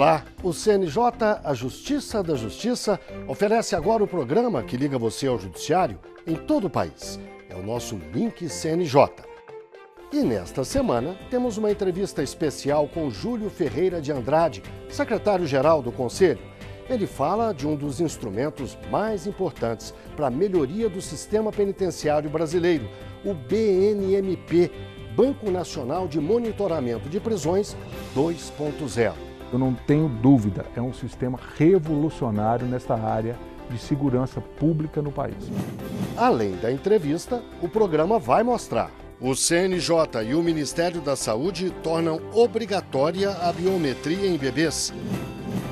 Olá, o CNJ, a Justiça da Justiça, oferece agora o programa que liga você ao judiciário em todo o país. É o nosso Link CNJ. E nesta semana temos uma entrevista especial com Júlio Ferreira de Andrade, secretário-geral do Conselho. Ele fala de um dos instrumentos mais importantes para a melhoria do sistema penitenciário brasileiro, o BNMP, Banco Nacional de Monitoramento de Prisões 2.0. Eu não tenho dúvida, é um sistema revolucionário nesta área de segurança pública no país. Além da entrevista, o programa vai mostrar. O CNJ e o Ministério da Saúde tornam obrigatória a biometria em bebês.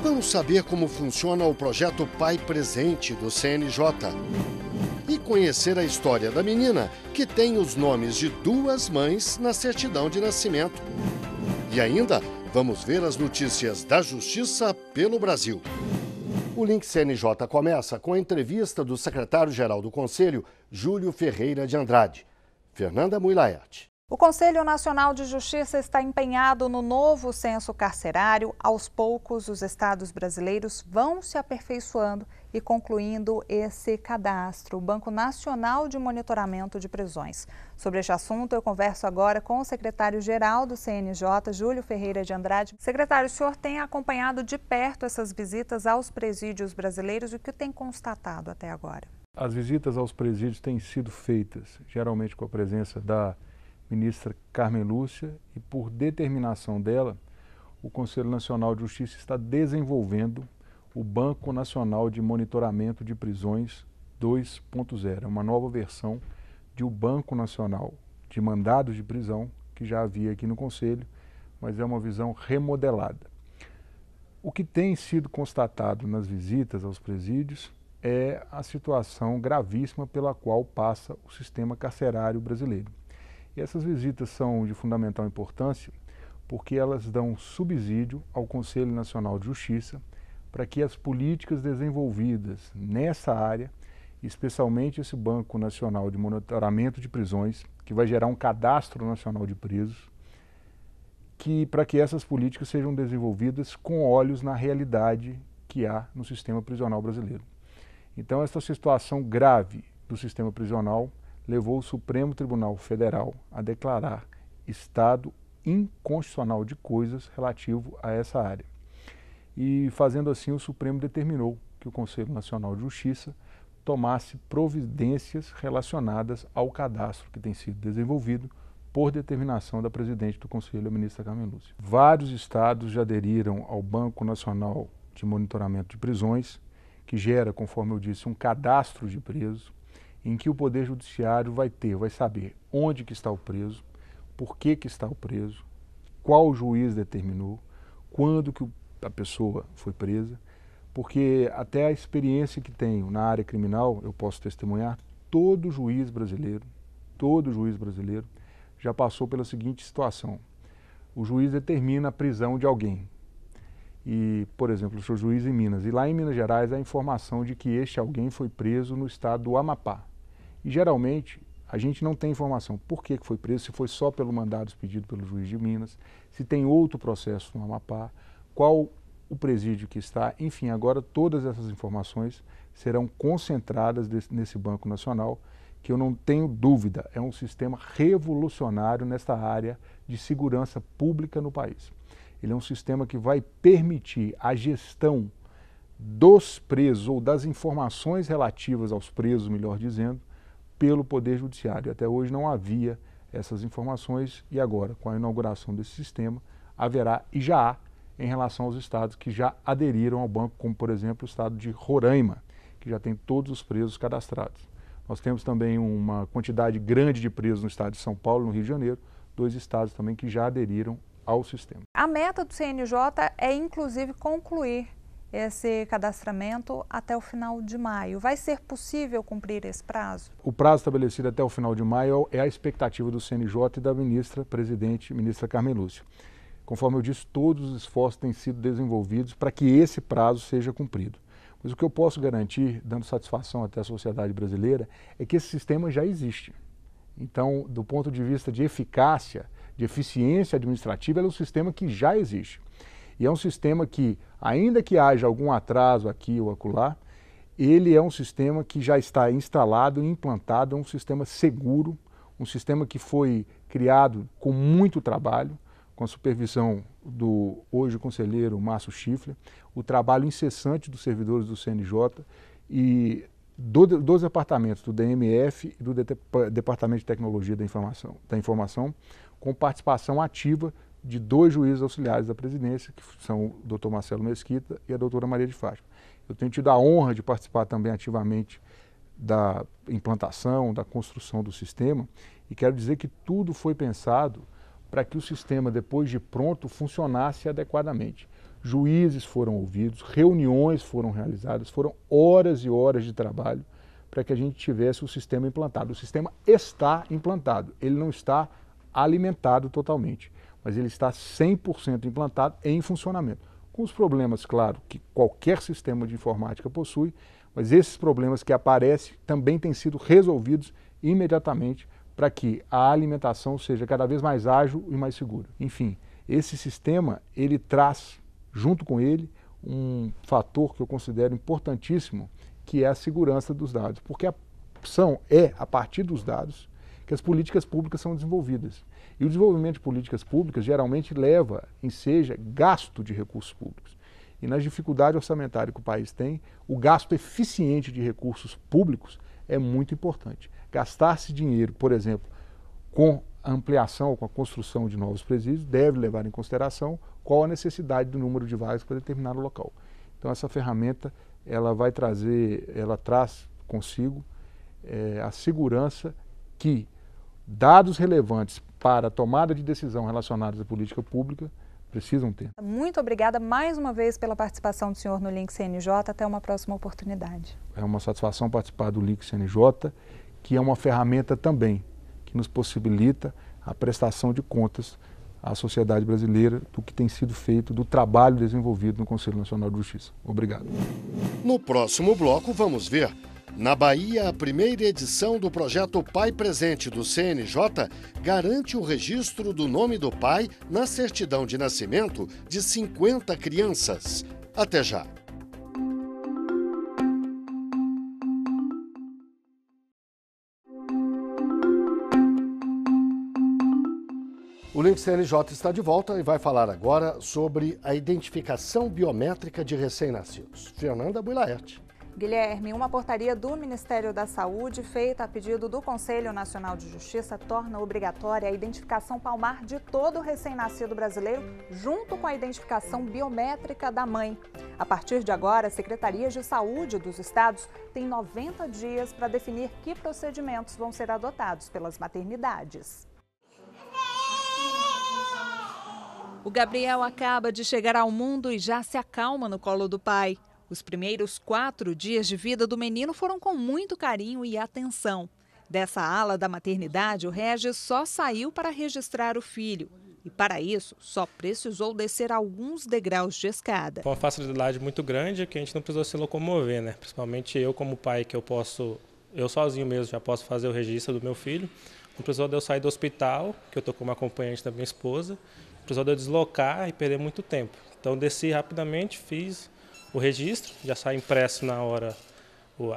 Vamos saber como funciona o projeto Pai Presente do CNJ. E conhecer a história da menina que tem os nomes de duas mães na certidão de nascimento. E ainda, vamos ver as notícias da Justiça pelo Brasil. O Link CNJ começa com a entrevista do secretário-geral do Conselho, Júlio Ferreira de Andrade. Fernanda Mui Laerte. O Conselho Nacional de Justiça está empenhado no novo censo carcerário. Aos poucos, os estados brasileiros vão se aperfeiçoando e concluindo esse cadastro, o Banco Nacional de Monitoramento de Prisões. Sobre este assunto, eu converso agora com o secretário-geral do CNJ, Júlio Ferreira de Andrade. Secretário, o senhor tem acompanhado de perto essas visitas aos presídios brasileiros e o que tem constatado até agora? As visitas aos presídios têm sido feitas, geralmente com a presença da ministra Carmen Lúcia, e por determinação dela, o Conselho Nacional de Justiça está desenvolvendo o Banco Nacional de Monitoramento de Prisões 2.0. É uma nova versão de o Banco Nacional de Mandados de Prisão, que já havia aqui no Conselho, mas é uma visão remodelada. O que tem sido constatado nas visitas aos presídios é a situação gravíssima pela qual passa o sistema carcerário brasileiro. E essas visitas são de fundamental importância porque elas dão subsídio ao Conselho Nacional de Justiça para que as políticas desenvolvidas nessa área, especialmente esse Banco Nacional de Monitoramento de Prisões, que vai gerar um cadastro nacional de presos, para que essas políticas sejam desenvolvidas com olhos na realidade que há no sistema prisional brasileiro. Então, essa situação grave do sistema prisional levou o Supremo Tribunal Federal a declarar estado inconstitucional de coisas relativo a essa área. E, fazendo assim, o Supremo determinou que o Conselho Nacional de Justiça tomasse providências relacionadas ao cadastro que tem sido desenvolvido por determinação da presidente do Conselho, a ministra Carmen Lúcia. Vários estados já aderiram ao Banco Nacional de Monitoramento de Prisões, que gera, conforme eu disse, um cadastro de presos, em que o Poder Judiciário vai saber onde que está o preso, por que está o preso, qual o juiz determinou, quando que a pessoa foi presa, porque até a experiência que tenho na área criminal, eu posso testemunhar, todo juiz brasileiro já passou pela seguinte situação. O juiz determina a prisão de alguém. E, por exemplo, eu sou juiz em Minas, e lá em Minas Gerais há a informação de que este alguém foi preso no estado do Amapá. E geralmente a gente não tem informação por que foi preso, se foi só pelo mandado expedido pelo juiz de Minas, se tem outro processo no Amapá, qual o presídio que está, enfim, agora todas essas informações serão concentradas nesse Banco Nacional, que eu não tenho dúvida, é um sistema revolucionário nesta área de segurança pública no país. Ele é um sistema que vai permitir a gestão dos presos, ou das informações relativas aos presos, melhor dizendo, pelo Poder Judiciário. Até hoje não havia essas informações e agora, com a inauguração desse sistema, haverá e já há em relação aos estados que já aderiram ao banco, como, por exemplo, o estado de Roraima, que já tem todos os presos cadastrados. Nós temos também uma quantidade grande de presos no estado de São Paulo, no Rio de Janeiro, 2 estados também que já aderiram ao sistema. A meta do CNJ é, inclusive, concluir esse cadastramento até o final de maio. Vai ser possível cumprir esse prazo? O prazo estabelecido até o final de maio é a expectativa do CNJ e da ministra Carmen Lúcia. Conforme eu disse, todos os esforços têm sido desenvolvidos para que esse prazo seja cumprido. Mas o que eu posso garantir, dando satisfação até à sociedade brasileira, é que esse sistema já existe. Então, do ponto de vista de eficácia, de eficiência administrativa, ele é um sistema que já existe. E é um sistema que, ainda que haja algum atraso aqui ou acolá, ele é um sistema que já está instalado e implantado, é um sistema seguro, um sistema que foi criado com muito trabalho, com a supervisão do hoje conselheiro Márcio Schiffler, o trabalho incessante dos servidores do CNJ e dos departamentos do DMF e do Departamento de Tecnologia da Informação, com participação ativa de 2 juízes auxiliares da presidência, que são o Dr. Marcelo Mesquita e a doutora Maria de Fátima. Eu tenho tido a honra de participar também ativamente da implantação, da construção do sistema, e quero dizer que tudo foi pensado para que o sistema, depois de pronto, funcionasse adequadamente. Juízes foram ouvidos, reuniões foram realizadas, foram horas e horas de trabalho para que a gente tivesse o sistema implantado. O sistema está implantado, ele não está alimentado totalmente, mas ele está 100% implantado em funcionamento. Com os problemas, claro, que qualquer sistema de informática possui, mas esses problemas que aparecem também têm sido resolvidos imediatamente para que a alimentação seja cada vez mais ágil e mais segura. Enfim, esse sistema, ele traz, junto com ele, um fator que eu considero importantíssimo, que é a segurança dos dados, porque é a partir dos dados que as políticas públicas são desenvolvidas. E o desenvolvimento de políticas públicas geralmente leva, enseja, gasto de recursos públicos. E na dificuldade orçamentária que o país tem, o gasto eficiente de recursos públicos é muito importante. Gastar-se dinheiro, por exemplo, com a ampliação ou com a construção de novos presídios, deve levar em consideração qual a necessidade do número de vagas para determinado local. Então essa ferramenta, ela traz consigo a segurança que dados relevantes para a tomada de decisão relacionados à política pública precisam ter. Muito obrigada mais uma vez pela participação do senhor no Link CNJ. Até uma próxima oportunidade. É uma satisfação participar do Link CNJ, que é uma ferramenta também que nos possibilita a prestação de contas à sociedade brasileira do que tem sido feito, do trabalho desenvolvido no Conselho Nacional de Justiça. Obrigado. No próximo bloco, vamos ver. Na Bahia, a primeira edição do projeto Pai Presente do CNJ garante o registro do nome do pai na certidão de nascimento de 50 crianças. Até já! O Link CNJ está de volta e vai falar agora sobre a identificação biométrica de recém-nascidos. Fernanda Builaerte. Guilherme, uma portaria do Ministério da Saúde, feita a pedido do Conselho Nacional de Justiça, torna obrigatória a identificação palmar de todo recém-nascido brasileiro, junto com a identificação biométrica da mãe. A partir de agora, as secretarias de saúde dos estados têm 90 dias para definir que procedimentos vão ser adotados pelas maternidades. O Gabriel acaba de chegar ao mundo e já se acalma no colo do pai. Os primeiros 4 dias de vida do menino foram com muito carinho e atenção. Dessa ala da maternidade, o Regis só saiu para registrar o filho. E para isso, só precisou descer alguns degraus de escada. Foi uma facilidade muito grande que a gente não precisou se locomover, né? Principalmente eu como pai, que eu sozinho mesmo já posso fazer o registro do meu filho. Não precisou de eu sair do hospital, que eu estou como acompanhante da minha esposa. Não precisou de eu deslocar e perder muito tempo. Então desci rapidamente, fiz o registro, já sai impresso na hora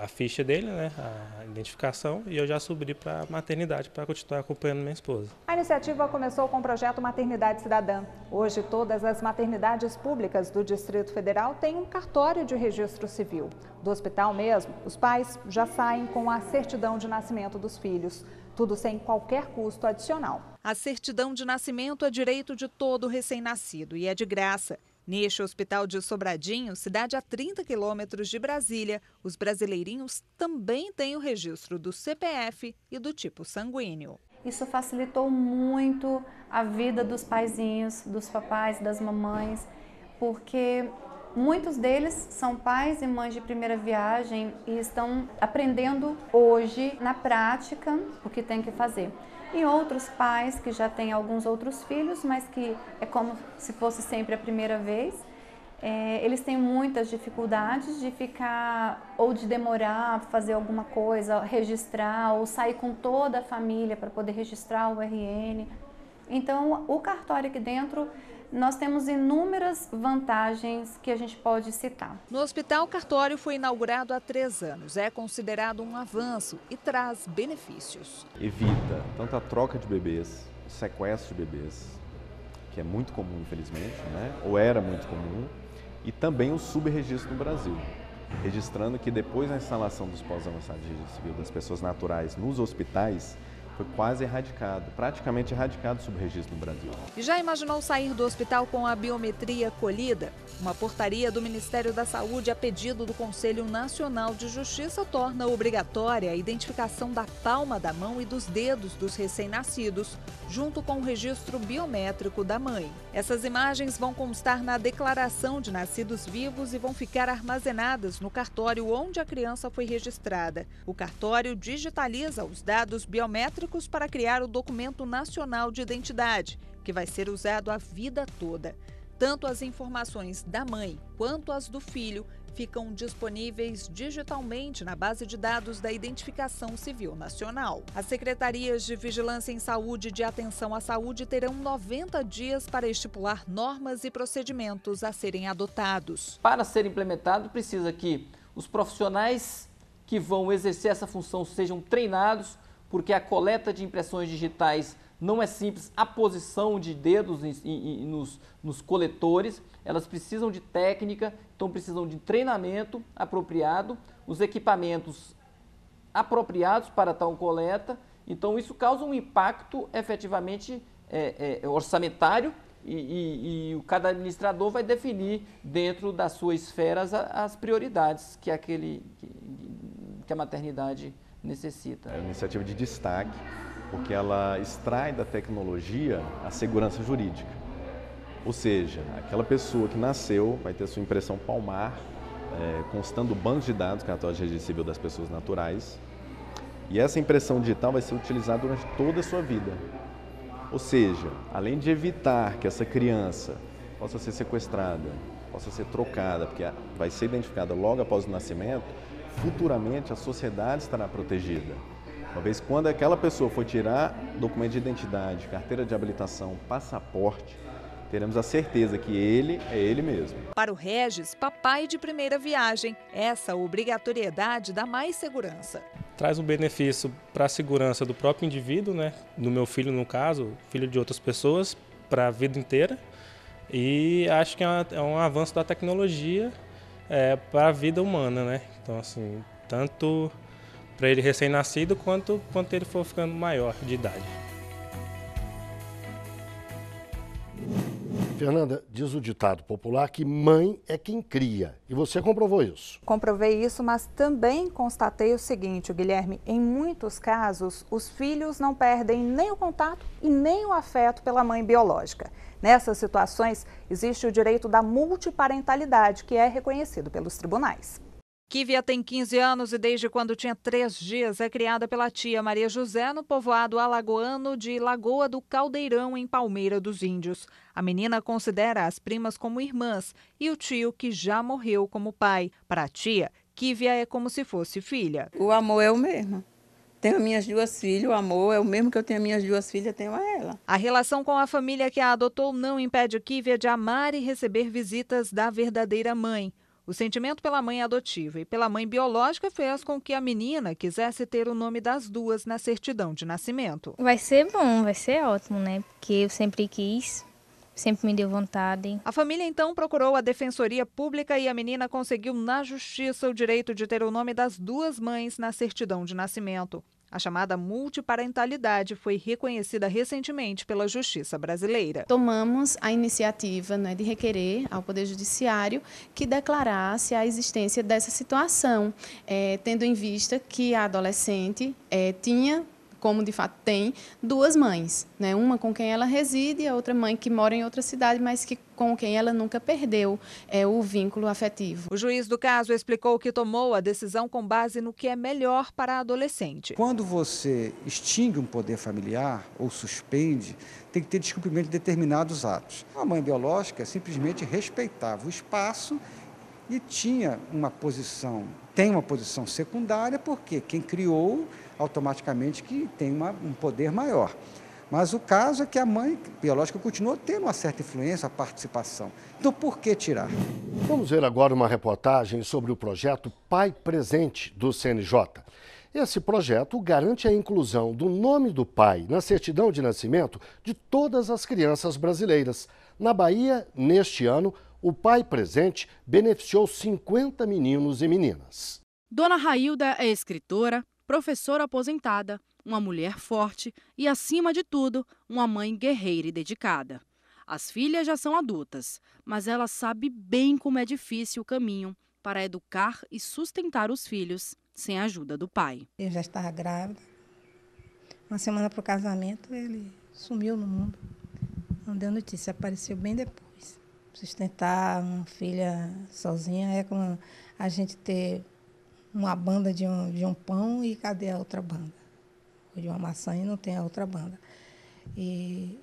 a ficha dele, né, a identificação, e eu já subi para a maternidade para continuar acompanhando minha esposa. A iniciativa começou com o projeto Maternidade Cidadã. Hoje, todas as maternidades públicas do Distrito Federal têm um cartório de registro civil. Do hospital mesmo, os pais já saem com a certidão de nascimento dos filhos. Tudo sem qualquer custo adicional. A certidão de nascimento é direito de todo recém-nascido e é de graça. Neste hospital de Sobradinho, cidade a 30 quilômetros de Brasília, os brasileirinhos também têm o registro do CPF e do tipo sanguíneo. Isso facilitou muito a vida dos paizinhos, dos papais, das mamães, porque muitos deles são pais e mães de primeira viagem e estão aprendendo hoje, na prática, o que tem que fazer. E outros pais que já têm alguns outros filhos, mas que é como se fosse sempre a primeira vez, eles têm muitas dificuldades de ficar ou de demorar a fazer alguma coisa, registrar ou sair com toda a família para poder registrar o RN. Então, o cartório aqui dentro, nós temos inúmeras vantagens que a gente pode citar. No Hospital Cartório foi inaugurado há 3 anos. É considerado um avanço e traz benefícios. Evita tanto a troca de bebês, o sequestro de bebês, que é muito comum, infelizmente, né? Ou era muito comum, e também o subregistro no Brasil, registrando que depois da instalação dos pós-avançados de registro civil das pessoas naturais nos hospitais, foi quase erradicado, praticamente erradicado o subregistro no Brasil. E já imaginou sair do hospital com a biometria colhida? Uma portaria do Ministério da Saúde a pedido do Conselho Nacional de Justiça torna obrigatória a identificação da palma da mão e dos dedos dos recém-nascidos, junto com o registro biométrico da mãe. Essas imagens vão constar na declaração de nascidos vivos e vão ficar armazenadas no cartório onde a criança foi registrada. O cartório digitaliza os dados biométricos para criar o Documento Nacional de Identidade, que vai ser usado a vida toda. Tanto as informações da mãe quanto as do filho ficam disponíveis digitalmente na base de dados da Identificação Civil Nacional. As secretarias de Vigilância em Saúde e de Atenção à Saúde terão 90 dias para estipular normas e procedimentos a serem adotados. Para ser implementado, precisa que os profissionais que vão exercer essa função sejam treinados, porque a coleta de impressões digitais não é simples, a posição de dedos nos coletores, elas precisam de técnica, então precisam de treinamento apropriado, os equipamentos apropriados para tal coleta, então isso causa um impacto efetivamente orçamentário e cada administrador vai definir dentro das suas esferas as prioridades que a maternidade necessita. É uma iniciativa de destaque, porque ela extrai da tecnologia a segurança jurídica. Ou seja, aquela pessoa que nasceu vai ter sua impressão palmar, constando bancos de dados, cartório de registro civil das pessoas naturais, e essa impressão digital vai ser utilizada durante toda a sua vida. Ou seja, além de evitar que essa criança possa ser sequestrada, possa ser trocada, porque vai ser identificada logo após o nascimento, futuramente a sociedade estará protegida. Uma vez quando aquela pessoa for tirar documento de identidade, carteira de habilitação, passaporte, teremos a certeza que ele é ele mesmo. Para o Regis, papai de primeira viagem, essa obrigatoriedade dá mais segurança. Traz um benefício para a segurança do próprio indivíduo, né? Do meu filho, no caso, filho de outras pessoas, para a vida inteira. E acho que é um avanço da tecnologia para a vida humana, né? Então, assim, tanto para ele recém-nascido quanto ele for ficando maior de idade. Fernanda, diz o ditado popular que mãe é quem cria. E você comprovou isso? Comprovei isso, mas também constatei o seguinte, Guilherme, em muitos casos, os filhos não perdem nem o contato e nem o afeto pela mãe biológica. Nessas situações, existe o direito da multiparentalidade, que é reconhecido pelos tribunais. Kívia tem 15 anos e desde quando tinha 3 dias é criada pela tia Maria José no povoado alagoano de Lagoa do Caldeirão, em Palmeira dos Índios. A menina considera as primas como irmãs e o tio, que já morreu, como pai. Para a tia, Kívia é como se fosse filha. O amor é o mesmo. Tenho minhas 2 filhas, o amor é o mesmo que eu tenho minhas 2 filhas, tenho a ela. A relação com a família que a adotou não impede Kívia de amar e receber visitas da verdadeira mãe. O sentimento pela mãe adotiva e pela mãe biológica fez com que a menina quisesse ter o nome das duas na certidão de nascimento. Vai ser bom, vai ser ótimo, né? Porque eu sempre quis, sempre me deu vontade. A família então procurou a Defensoria Pública e a menina conseguiu na justiça o direito de ter o nome das 2 mães na certidão de nascimento. A chamada multiparentalidade foi reconhecida recentemente pela Justiça brasileira. Tomamos a iniciativa, de requerer ao Poder Judiciário que declarasse a existência dessa situação, tendo em vista que a adolescente tinha, como de fato tem, 2 mães, uma com quem ela reside e a outra mãe que mora em outra cidade, mas com quem ela nunca perdeu o vínculo afetivo. O juiz do caso explicou que tomou a decisão com base no que é melhor para a adolescente. Quando você extingue um poder familiar ou suspende, tem que ter descumprimento de determinados atos. A mãe biológica simplesmente respeitava o espaço e tem uma posição secundária, porque quem criou automaticamente que tem um poder maior. Mas o caso é que a mãe biológica continua tendo uma certa influência, a participação. Então, por que tirar? Vamos ver agora uma reportagem sobre o projeto Pai Presente do CNJ. Esse projeto garante a inclusão do nome do pai na certidão de nascimento de todas as crianças brasileiras. Na Bahia, neste ano, o Pai Presente beneficiou 50 meninos e meninas. Dona Railda é escritora, professora aposentada, uma mulher forte e, acima de tudo, uma mãe guerreira e dedicada. As filhas já são adultas, mas ela sabe bem como é difícil o caminho para educar e sustentar os filhos sem a ajuda do pai. Eu já estava grávida. Uma semana para o casamento, ele sumiu no mundo. Não deu notícia, apareceu bem depois. Sustentar uma filha sozinha é como a gente ter uma banda de um pão e cadê a outra banda? Ou de uma maçã e não tem a outra banda. E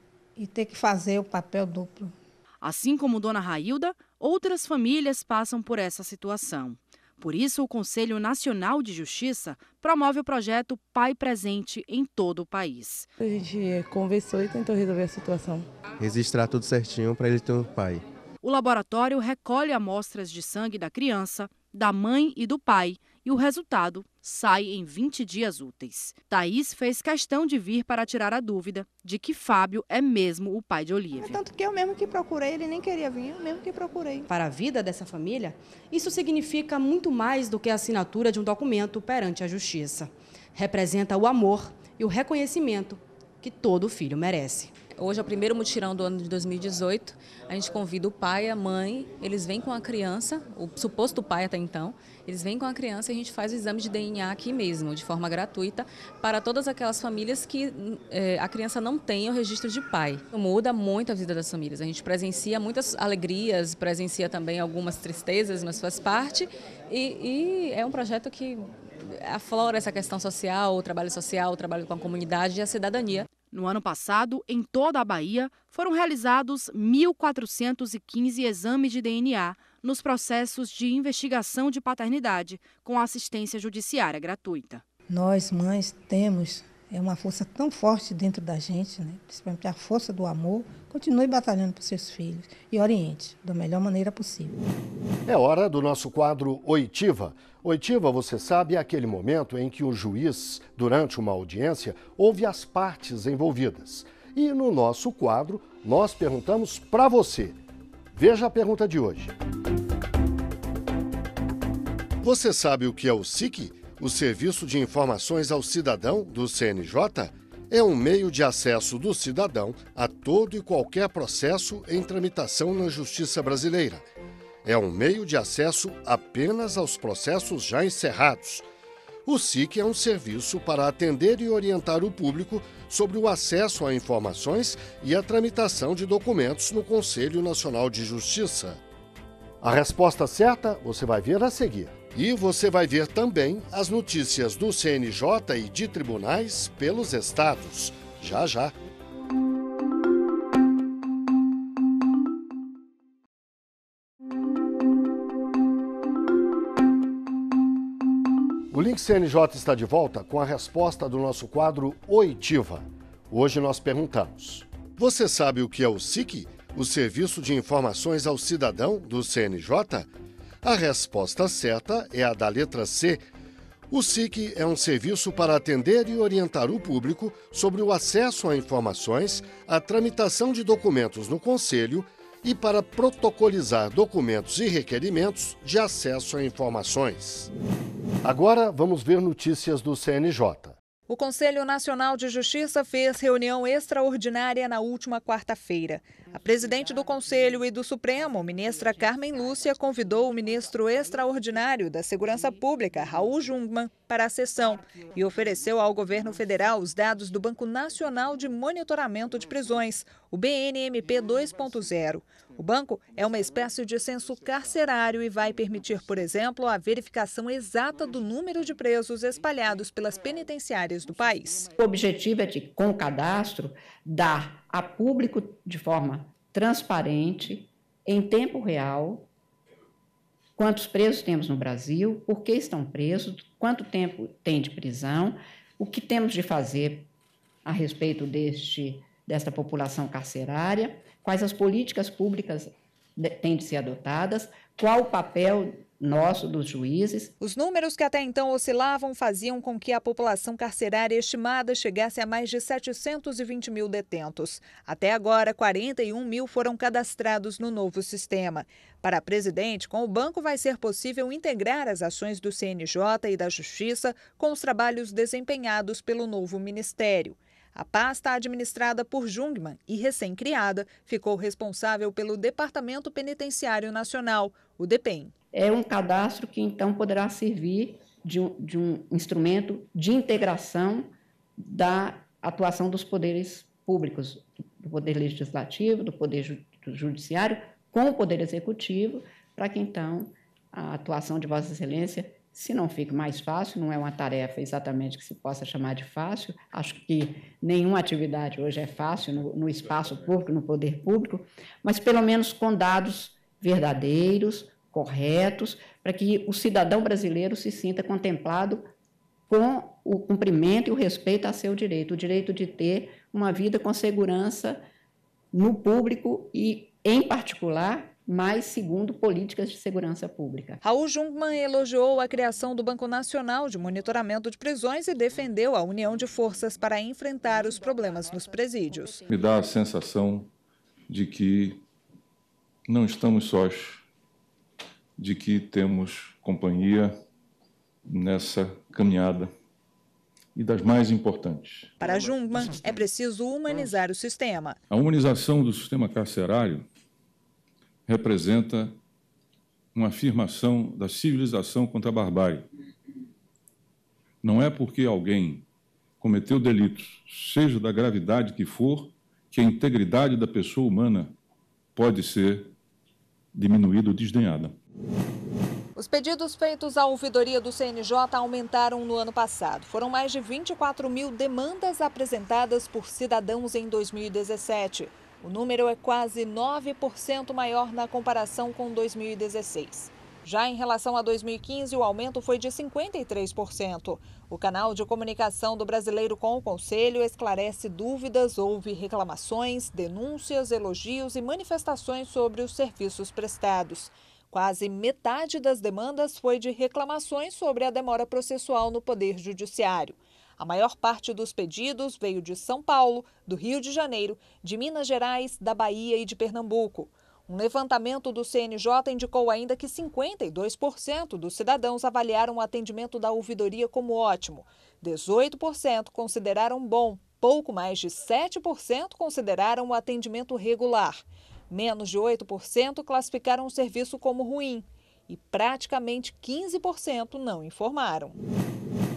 ter que fazer o papel duplo. Assim como Dona Railda, outras famílias passam por essa situação. Por isso, o Conselho Nacional de Justiça promove o projeto Pai Presente em todo o país. A gente conversou e tentou resolver a situação. Registrar tudo certinho para ele ter um pai. O laboratório recolhe amostras de sangue da criança, da mãe e do pai, e o resultado sai em 20 dias úteis. Thaís fez questão de vir para tirar a dúvida de que Fábio é mesmo o pai de Olívia. Tanto que eu mesmo que procurei, ele nem queria vir, eu mesmo que procurei. Para a vida dessa família, isso significa muito mais do que a assinatura de um documento perante a justiça. Representa o amor e o reconhecimento que todo filho merece. Hoje é o primeiro mutirão do ano de 2018, a gente convida o pai e a mãe, eles vêm com a criança, o suposto pai até então, eles vêm com a criança e a gente faz o exame de DNA aqui mesmo, de forma gratuita, para todas aquelas famílias que a criança não tem o registro de pai. Muda muito a vida das famílias, a gente presencia muitas alegrias, presencia também algumas tristezas, mas faz parte, e é um projeto que aflora essa questão social, o trabalho com a comunidade e a cidadania. No ano passado, em toda a Bahia, foram realizados 1.415 exames de DNA nos processos de investigação de paternidade, com assistência judiciária gratuita. Nós, mães, temos uma força tão forte dentro da gente, né? Principalmente a força do amor. Continue batalhando por seus filhos e oriente da melhor maneira possível. É hora do nosso quadro Oitiva. Oitiva, você sabe, é aquele momento em que o juiz, durante uma audiência, ouve as partes envolvidas. E no nosso quadro, nós perguntamos para você. Veja a pergunta de hoje. Você sabe o que é o SIC, o Serviço de Informações ao Cidadão do CNJ? É um meio de acesso do cidadão a todo e qualquer processo em tramitação na Justiça brasileira. É um meio de acesso apenas aos processos já encerrados. O SIC é um serviço para atender e orientar o público sobre o acesso a informações e a tramitação de documentos no Conselho Nacional de Justiça. A resposta certa você vai ver a seguir. E você vai ver também as notícias do CNJ e de tribunais pelos estados. Já, já. O Link CNJ está de volta com a resposta do nosso quadro Oitiva. Hoje nós perguntamos: você sabe o que é o SIC, o Serviço de Informações ao Cidadão do CNJ? A resposta certa é a da letra C. O SIC é um serviço para atender e orientar o público sobre o acesso a informações, a tramitação de documentos no Conselho e para protocolizar documentos e requerimentos de acesso a informações. Agora vamos ver notícias do CNJ. O Conselho Nacional de Justiça fez reunião extraordinária na última quarta-feira. A presidente do Conselho e do Supremo, ministra Carmen Lúcia, convidou o ministro extraordinário da Segurança Pública, Raul Jungmann, para a sessão e ofereceu ao governo federal os dados do Banco Nacional de Monitoramento de Prisões, o BNMP 2.0. O banco é uma espécie de censo carcerário e vai permitir, por exemplo, a verificação exata do número de presos espalhados pelas penitenciárias do país. O objetivo é de, com o cadastro, dar a público de forma transparente, em tempo real, quantos presos temos no Brasil, por que estão presos, quanto tempo tem de prisão, o que temos de fazer a respeito desta população carcerária, quais as políticas públicas têm de ser adotadas, qual o papel nosso, dos juízes. Os números que até então oscilavam faziam com que a população carcerária estimada chegasse a mais de 720 mil detentos. Até agora, 41 mil foram cadastrados no novo sistema. Para a presidente, com o banco vai ser possível integrar as ações do CNJ e da Justiça com os trabalhos desempenhados pelo novo ministério. A pasta administrada por Jungmann e recém-criada ficou responsável pelo Departamento Penitenciário Nacional, o DEPEN. É um cadastro que, então, poderá servir de um instrumento de integração da atuação dos poderes públicos, do Poder Legislativo, do Poder Judiciário, com o Poder Executivo, para que, então, a atuação de Vossa Excelência, se não fique mais fácil, não é uma tarefa exatamente que se possa chamar de fácil, acho que nenhuma atividade hoje é fácil no espaço público, no poder público, mas pelo menos com dados verdadeiros, corretos, para que o cidadão brasileiro se sinta contemplado com o cumprimento e o respeito a seu direito, o direito de ter uma vida com segurança no público e, em particular, mas segundo políticas de segurança pública. Raul Jungmann elogiou a criação do Banco Nacional de Monitoramento de Prisões e defendeu a união de forças para enfrentar os problemas nos presídios. Me dá a sensação de que não estamos sós, de que temos companhia nessa caminhada e das mais importantes. Para Jungmann, é preciso humanizar o sistema. A humanização do sistema carcerário representa uma afirmação da civilização contra a barbárie. Não é porque alguém cometeu delitos, seja da gravidade que for, que a integridade da pessoa humana pode ser diminuída ou desdenhada. Os pedidos feitos à ouvidoria do CNJ aumentaram no ano passado. Foram mais de 24 mil demandas apresentadas por cidadãos em 2017. O número é quase 9% maior na comparação com 2016. Já em relação a 2015, o aumento foi de 53%. O canal de comunicação do brasileiro com o Conselho esclarece dúvidas, ouve reclamações, denúncias, elogios e manifestações sobre os serviços prestados. Quase metade das demandas foi de reclamações sobre a demora processual no Poder Judiciário. A maior parte dos pedidos veio de São Paulo, do Rio de Janeiro, de Minas Gerais, da Bahia e de Pernambuco. Um levantamento do CNJ indicou ainda que 52% dos cidadãos avaliaram o atendimento da ouvidoria como ótimo, 18% consideraram bom, pouco mais de 7% consideraram o atendimento regular, menos de 8% classificaram o serviço como ruim e praticamente 15% não informaram.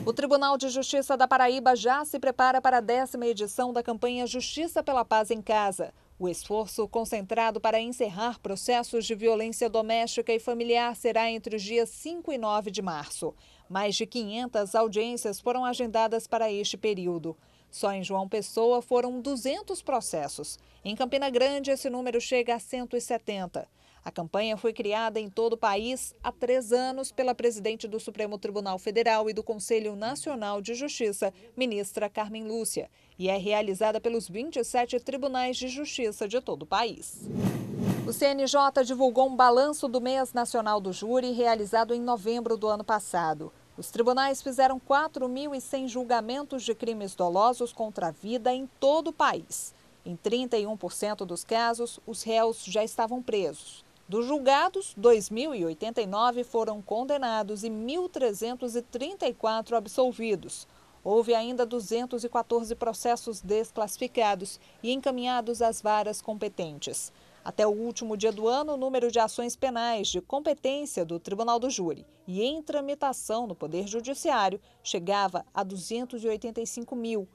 O Tribunal de Justiça da Paraíba já se prepara para a 10ª edição da campanha Justiça pela Paz em Casa. O esforço concentrado para encerrar processos de violência doméstica e familiar será entre os dias 5 e 9 de março. Mais de 500 audiências foram agendadas para este período. Só em João Pessoa foram 200 processos. Em Campina Grande, esse número chega a 170. A campanha foi criada em todo o país há 3 anos pela presidente do Supremo Tribunal Federal e do Conselho Nacional de Justiça, ministra Carmen Lúcia, e é realizada pelos 27 tribunais de justiça de todo o país. O CNJ divulgou um balanço do Mês Nacional do Júri realizado em novembro do ano passado. Os tribunais fizeram 4.100 julgamentos de crimes dolosos contra a vida em todo o país. Em 31% dos casos, os réus já estavam presos. Dos julgados, 2.089 foram condenados e 1.334 absolvidos. Houve ainda 214 processos desclassificados e encaminhados às varas competentes. Até o último dia do ano, o número de ações penais de competência do Tribunal do Júri e em tramitação no Poder Judiciário chegava a 285 mil.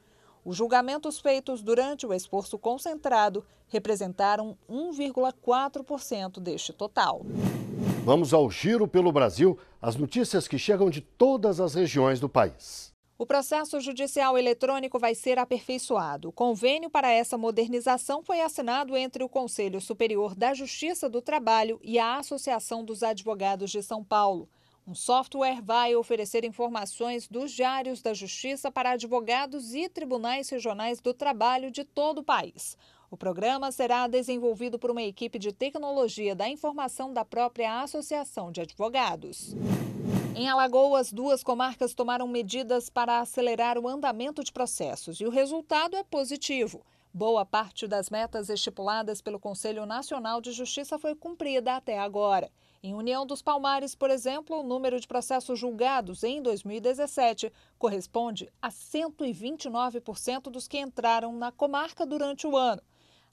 Os julgamentos feitos durante o esforço concentrado representaram 1,4% deste total. Vamos ao giro pelo Brasil, as notícias que chegam de todas as regiões do país. O processo judicial eletrônico vai ser aperfeiçoado. O convênio para essa modernização foi assinado entre o Conselho Superior da Justiça do Trabalho e a Associação dos Advogados de São Paulo. Um software vai oferecer informações dos diários da Justiça para advogados e tribunais regionais do trabalho de todo o país. O programa será desenvolvido por uma equipe de tecnologia da informação da própria Associação de Advogados. Em Alagoas, 2 comarcas tomaram medidas para acelerar o andamento de processos e o resultado é positivo. Boa parte das metas estipuladas pelo Conselho Nacional de Justiça foi cumprida até agora. Em União dos Palmares, por exemplo, o número de processos julgados em 2017 corresponde a 129% dos que entraram na comarca durante o ano.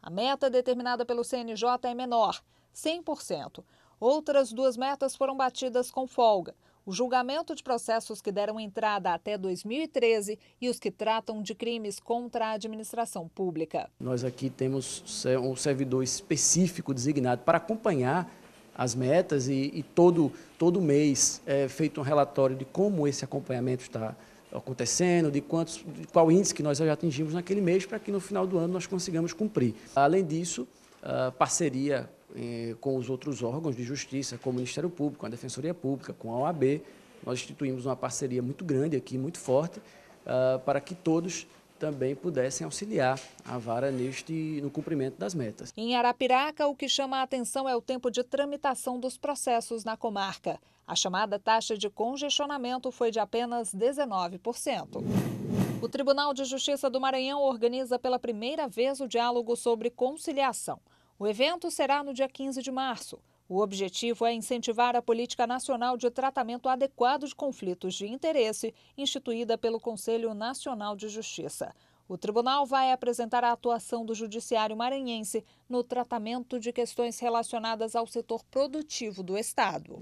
A meta determinada pelo CNJ é menor, 100%. Outras 2 metas foram batidas com folga: o julgamento de processos que deram entrada até 2013 e os que tratam de crimes contra a administração pública. Nós aqui temos um servidor específico designado para acompanhar as metas e todo mês é feito um relatório de como esse acompanhamento está acontecendo, de qual índice que nós já atingimos naquele mês, para que no final do ano nós consigamos cumprir. Além disso, a parceria com os outros órgãos de justiça, com o Ministério Público, com a Defensoria Pública, com a OAB, nós instituímos uma parceria muito grande aqui, muito forte, para que todos também pudessem auxiliar a vara no cumprimento das metas. Em Arapiraca, o que chama a atenção é o tempo de tramitação dos processos na comarca. A chamada taxa de congestionamento foi de apenas 19%. O Tribunal de Justiça do Maranhão organiza pela primeira vez o diálogo sobre conciliação. O evento será no dia 15 de março. O objetivo é incentivar a política nacional de tratamento adequado de conflitos de interesse, instituída pelo Conselho Nacional de Justiça. O tribunal vai apresentar a atuação do Judiciário maranhense no tratamento de questões relacionadas ao setor produtivo do Estado.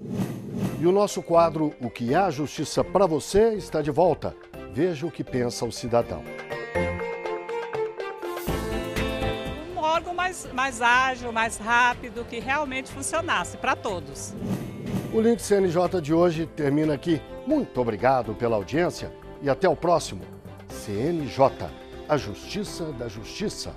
E o nosso quadro O que é a Justiça para você está de volta. Veja o que pensa o cidadão. Órgão mais ágil, mais rápido, que realmente funcionasse para todos. O Link CNJ de hoje termina aqui. Muito obrigado pela audiência e até o próximo. CNJ, a Justiça da Justiça.